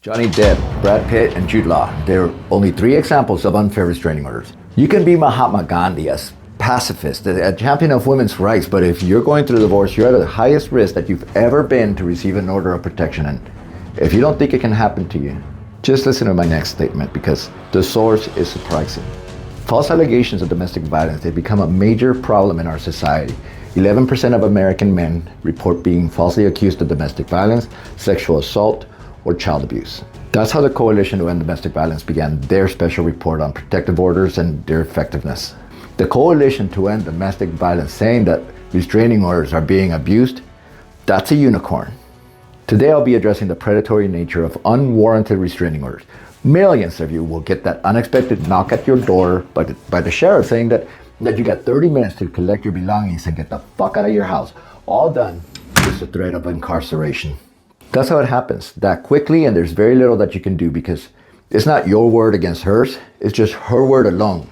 Johnny Depp, Brad Pitt, and Jude Law. They're only 3 examples of unfair restraining orders. You can be Mahatma Gandhi, a pacifist, a champion of women's rights, but if you're going through a divorce, you're at the highest risk that you've ever been to receive an order of protection. And if you don't think it can happen to you, just listen to my next statement because the source is surprising. False allegations of domestic violence, they become a major problem in our society. 11% of American men report being falsely accused of domestic violence, sexual assault, or child abuse. That's how the Coalition to End Domestic Violence began their special report on protective orders and their effectiveness. The Coalition to End Domestic Violence saying that restraining orders are being abused, that's a unicorn. Today I'll be addressing the predatory nature of unwarranted restraining orders. Millions of you will get that unexpected knock at your door by the sheriff saying that you got 30 minutes to collect your belongings and get the fuck out of your house. All done with the threat of incarceration. That's how it happens, that quickly, and there's very little that you can do because it's not your word against hers, it's just her word alone.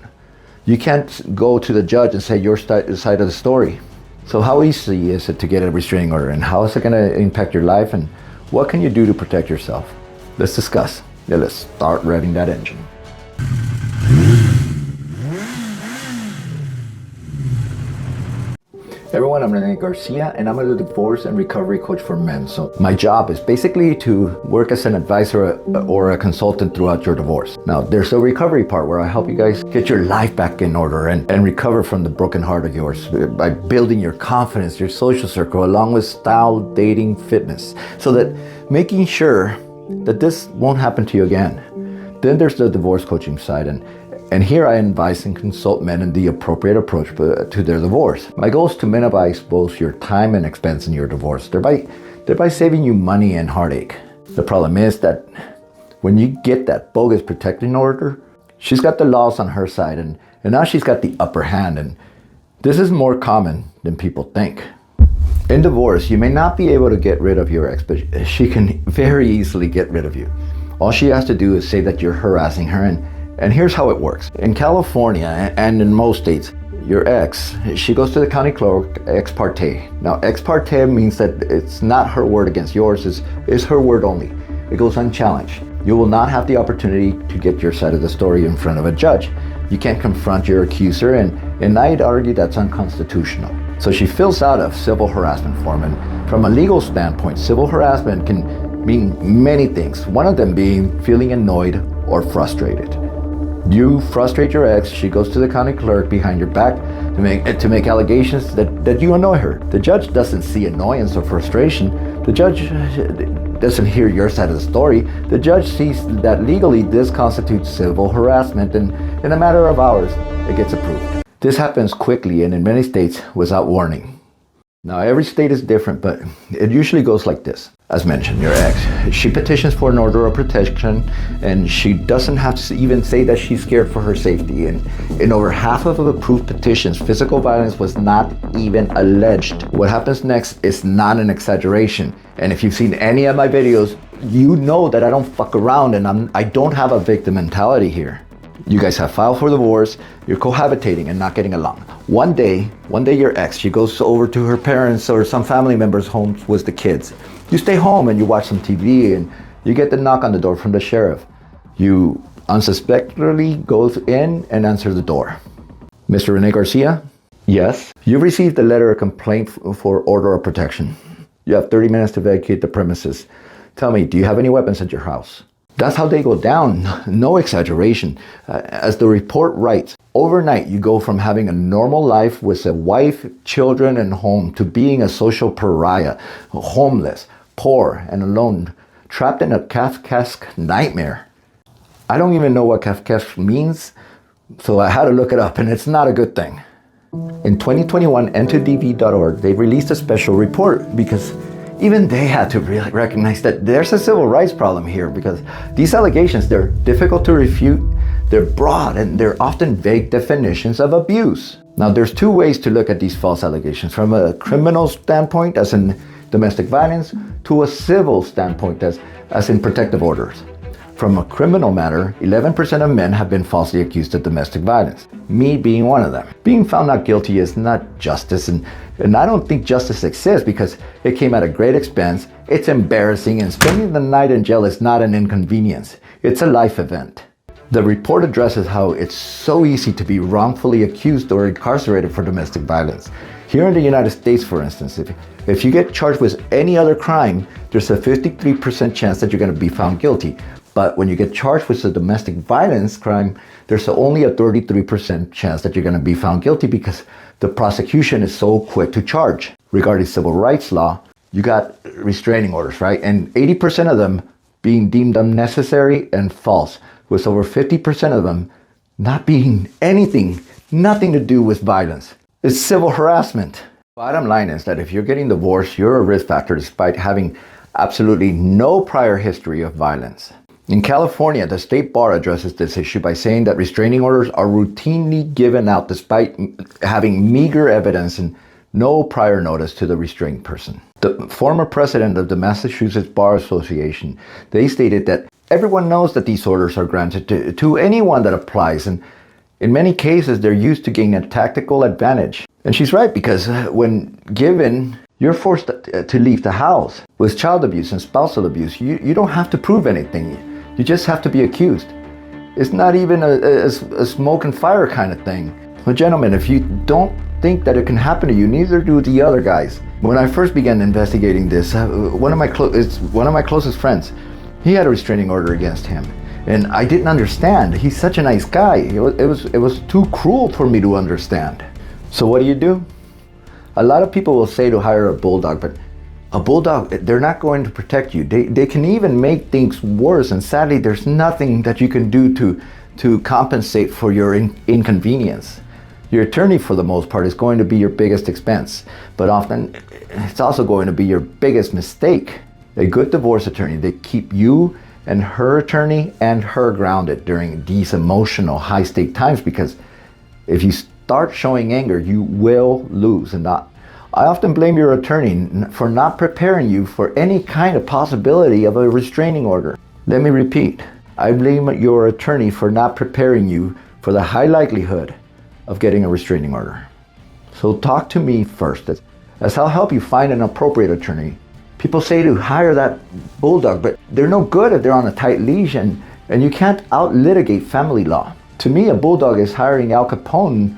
You can't go to the judge and say your side of the story. So how easy is it to get a restraining order, and how is it going to impact your life, and what can you do to protect yourself? Let's discuss. Yeah, let's start revving that engine. Everyone, I'm Rene Garcia, and I'm a divorce and recovery coach for men. So my job is basically to work as an advisor or a consultant throughout your divorce. Now, there's a recovery part where I help you guys get your life back in order and recover from the broken heart of yours by building your confidence, your social circle, along with style, dating, fitness, so that making sure that this won't happen to you again. Then there's the divorce coaching side, and here I advise and consult men in the appropriate approach to their divorce. My goal is to minimize both your time and expense in your divorce, thereby saving you money and heartache. The problem is that when you get that bogus protecting order, she's got the laws on her side, and now she's got the upper hand, and this is more common than people think. In divorce, you may not be able to get rid of your ex, but she can very easily get rid of you. All she has to do is say that you're harassing her, and here's how it works. In California and in most states, your ex, she goes to the county clerk ex parte. Now, ex parte means that it's not her word against yours, it's her word only. It goes unchallenged. You will not have the opportunity to get your side of the story in front of a judge. You can't confront your accuser, and I'd argue that's unconstitutional. So she fills out a civil harassment form, and from a legal standpoint, civil harassment can mean many things. One of them being feeling annoyed or frustrated. You frustrate your ex, she goes to the county clerk behind your back to make allegations that you annoy her. The judge doesn't see annoyance or frustration. The judge doesn't hear your side of the story. The judge sees that legally this constitutes civil harassment, and in a matter of hours, it gets approved. This happens quickly and in many states without warning. Now, every state is different, but it usually goes like this. As mentioned, your ex, she petitions for an order of protection, and she doesn't have to even say that she's scared for her safety. And in over half of the approved petitions, physical violence was not even alleged. What happens next is not an exaggeration. And if you've seen any of my videos, you know that I don't fuck around, and I don't have a victim mentality here. You guys have filed for divorce, you're cohabitating and not getting along. One day your ex, she goes over to her parents or some family member's home with the kids. You stay home and you watch some TV, and you get the knock on the door from the sheriff. You unsuspectingly go in and answer the door. Mr. Rene Garcia? Yes? You received a letter of complaint for order of protection. You have 30 minutes to vacate the premises. Tell me, do you have any weapons at your house? That's how they go down, no exaggeration. As the report writes, overnight you go from having a normal life with a wife, children, and home to being a social pariah, homeless, poor, and alone, trapped in a Kafkaesque nightmare. I don't even know what Kafkaesque means, so I had to look it up, and it's not a good thing. In 2021, EnterDV.org, they released a special report because even they had to really recognize that there's a civil rights problem here, because these allegations, they're difficult to refute, they're broad, and they're often vague definitions of abuse. Now, there's 2 ways to look at these false allegations, from a criminal standpoint, as in domestic violence, to a civil standpoint, as in protective orders. From a criminal matter, 11% of men have been falsely accused of domestic violence, me being one of them. Being found not guilty is not justice, and I don't think justice exists because it came at a great expense, it's embarrassing, and spending the night in jail is not an inconvenience, it's a life event. The report addresses how it's so easy to be wrongfully accused or incarcerated for domestic violence. Here in the United States, for instance, if you get charged with any other crime, there's a 53% chance that you're going to be found guilty. But when you get charged with a domestic violence crime, there's only a 33% chance that you're going to be found guilty because the prosecution is so quick to charge. Regarding civil rights law, you got restraining orders, right? And 80% of them being deemed unnecessary and false, with over 50% of them not being nothing to do with violence. It's civil harassment. Bottom line is that if you're getting divorced, you're a risk factor despite having absolutely no prior history of violence. In California, the state bar addresses this issue by saying that restraining orders are routinely given out despite having meager evidence and no prior notice to the restrained person. The former president of the Massachusetts Bar Association, they stated that everyone knows that these orders are granted to anyone that applies, and in many cases they're used to gain a tactical advantage. And she's right, because when given, you're forced to leave the house. With child abuse and spousal abuse, you don't have to prove anything. You just have to be accused. It's not even a smoke and fire kind of thing. Well, gentlemen, if you don't think that it can happen to you, neither do the other guys. When I first began investigating this, one of my closest friends, he had a restraining order against him. And I didn't understand. He's such a nice guy. It was too cruel for me to understand. So what do? A lot of people will say to hire a bulldog, but a bulldog, they're not going to protect you. They can even make things worse, and sadly there's nothing that you can do to compensate for your inconvenience. Your attorney, for the most part, is going to be your biggest expense, but often it's also going to be your biggest mistake. A good divorce attorney, they keep you and her attorney and her grounded during these emotional high-stake times, because if you start showing anger, you will lose. And I often blame your attorney for not preparing you for any kind of possibility of a restraining order. Let me repeat, I blame your attorney for not preparing you for the high likelihood of getting a restraining order. So talk to me first, as I'll help you find an appropriate attorney. People say to hire that bulldog, but they're no good if they're on a tight leash, and you can't out-litigate family law. To me, a bulldog is hiring Al Capone.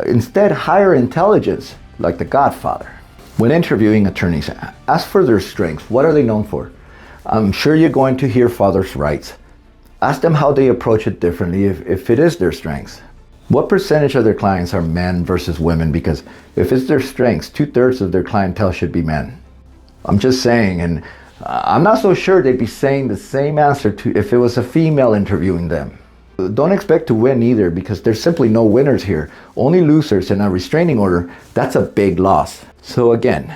Instead, hire intelligence, like the Godfather. When interviewing attorneys, ask for their strengths. What are they known for? I'm sure you're going to hear fathers' rights. Ask them how they approach it differently if it is their strengths. What percentage of their clients are men versus women? Because if it's their strengths, 2/3 of their clientele should be men. I'm just saying, and I'm not so sure they'd be saying the same answer to if it was a female interviewing them. Don't expect to win either, because there's simply no winners here. Only losers, and a restraining order, that's a big loss. So again,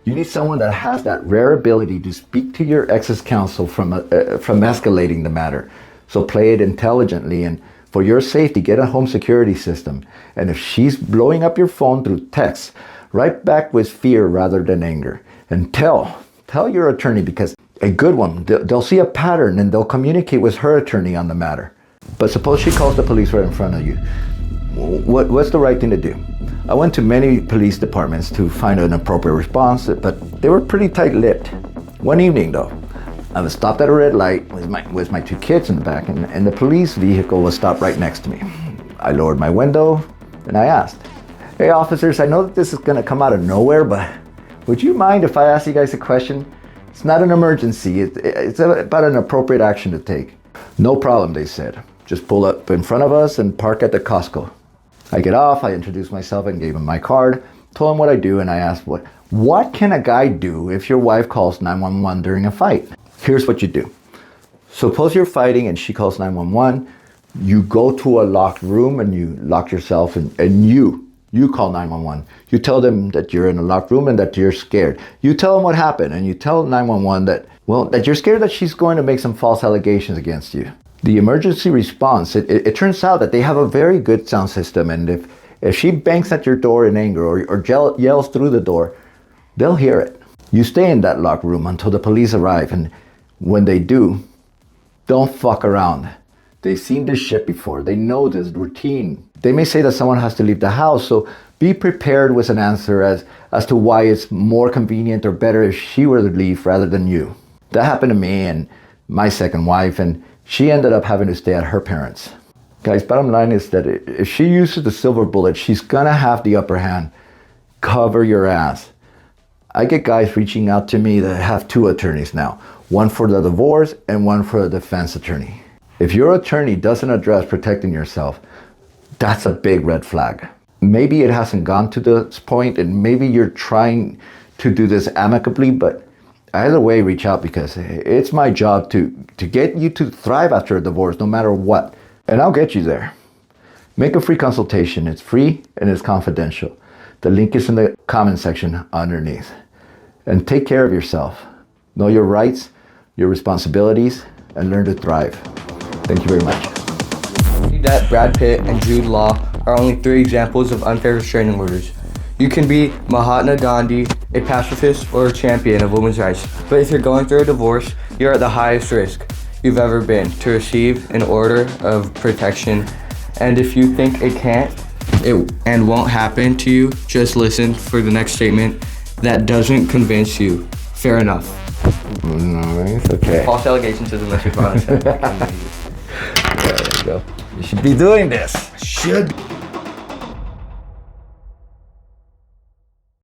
you need someone that has that rare ability to speak to your ex's counsel from escalating the matter. So play it intelligently, and for your safety, get a home security system. And if she's blowing up your phone through text, write back with fear rather than anger. And tell your attorney, because a good one, they'll see a pattern and they'll communicate with her attorney on the matter. But suppose she calls the police right in front of you. What's the right thing to do? I went to many police departments to find an appropriate response, but they were pretty tight-lipped. One evening, though, I was stopped at a red light with my 2 kids in the back, and the police vehicle was stopped right next to me. I lowered my window and I asked, "Hey officers, I know that this is gonna come out of nowhere, but would you mind if I ask you guys a question? It's not an emergency, it's about an appropriate action to take." "No problem," they said. "Just pull up in front of us and park at the Costco." I get off, I introduced myself and gave him my card, told him what I do, and I asked, what can a guy do if your wife calls 911 during a fight? Here's what you do. Suppose you're fighting and she calls 911, you go to a locked room and you lock yourself, and you call 911. You tell them that you're in a locked room and that you're scared. You tell them what happened, and you tell 911 that you're scared that she's going to make some false allegations against you. The emergency response, it turns out that they have a very good sound system, and if she bangs at your door in anger or yells through the door, they'll hear it. You stay in that locked room until the police arrive, and when they do, Don't fuck around. They've seen this shit before. They know this routine. They may say that someone has to leave the house, so be prepared with an answer as to why it's more convenient or better if she were to leave rather than you. That happened to me and my second wife, and she ended up having to stay at her parents'. Guys, bottom line is that if she uses the silver bullet, she's gonna have the upper hand. Cover your ass. I get guys reaching out to me that have 2 attorneys now, one for the divorce and one for the defense attorney. If your attorney doesn't address protecting yourself, that's a big red flag. Maybe it hasn't gone to this point and maybe you're trying to do this amicably, but either way, reach out because it's my job to get you to thrive after a divorce, no matter what. And I'll get you there. Make a free consultation. It's free and it's confidential. The link is in the comment section underneath. And take care of yourself. Know your rights, your responsibilities, and learn to thrive. Thank you very much. That Brad Pitt and Jude Law are only 3 examples of unfair restraining orders. You can be Mahatma Gandhi, a pacifist, or a champion of women's rights, but if you're going through a divorce, you're at the highest risk you've ever been to receive an order of protection. And if you think it can't and won't happen to you, just listen for the next statement. That doesn't convince you. Fair enough. No, it's okay. False allegations is domestic violence. There you go. You should be doing this. Should